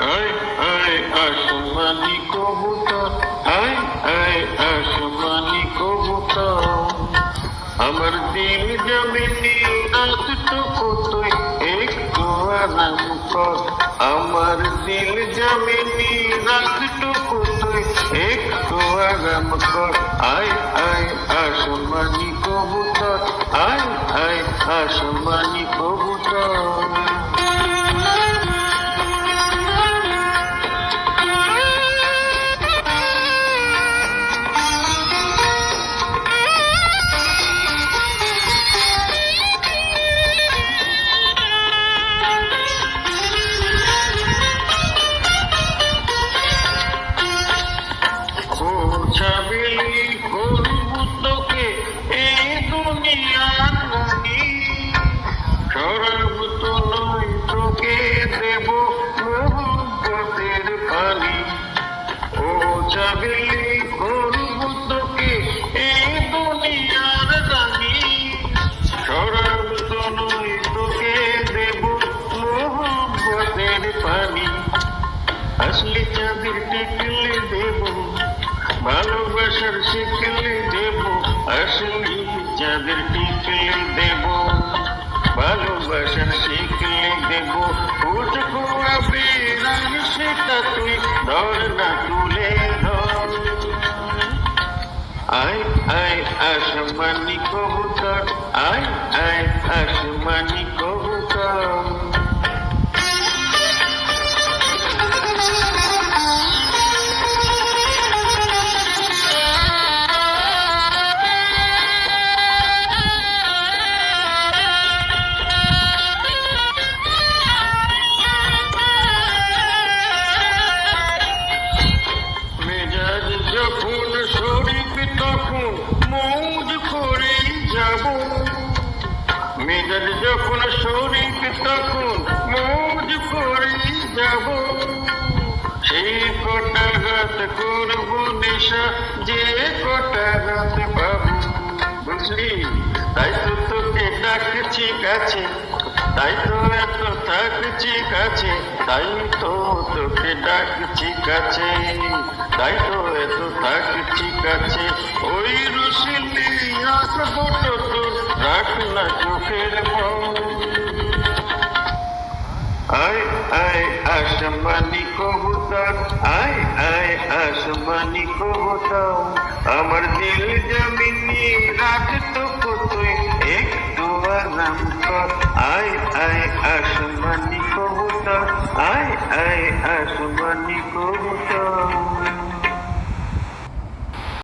আয় আয় আসমানি কবুতর, আয় আয় আসমানি কবুতর। আমার দিল জমিনি এতটুকু তুই একটু আরাম কর। আমার দিল জমিনি এতটুকু তুই একটু আরাম কর। আয় আয় আসমানি কবুতর, আয় আয় আসমানি কবুতর। ছাবেলি করব তোকে এই দুনিয়ার রানী, সরব তো নয় তোকে দেব মোহব্বতের পানি। ও ছাবেলি করব তোকে এই দুনিয়ার রানী, সরব তো নয় তোকে দেব মোহব্বতের পানি। আসলে চাঁদের টিকলে দেব, ভালোবাসার শিখলে দেব। আসলে যাদের টিকলে দেব, ভালোবাসার শিখলে দেব। উঠবো আবেরাম সেটা তুই ধর না, তুলে ধর। আয় আয় আসমানি কবুতর, আয় আয় আসমানি কবুতর। যখন শরীফ তখন মৌজ করে যাব, মেজাজ যখন শরীফ তখন মৌজ করে যাব। সেই কটা রাত করবো নেশা, যে কটা রাত পাবো। বুঝলি, তাই তো তোকে ডাকছি কাছে, তাই তো এত থাকছি কাছে, তাই তো তোকে ডাকছি কাছে, তাই তো এত থাকছি কাছে। ওই রুশিলি আসবো তো তোর, রাখ না চোখের মন। আয় আয় আসমানি কবুতর, আয় আয় আসমানি কবুতর। আমার দিল জমিনি রাতটুকু তুই একটু আরাম কর। আয় আয় আসমানি কবুতর, আয় আয় আসমানি কবুতর।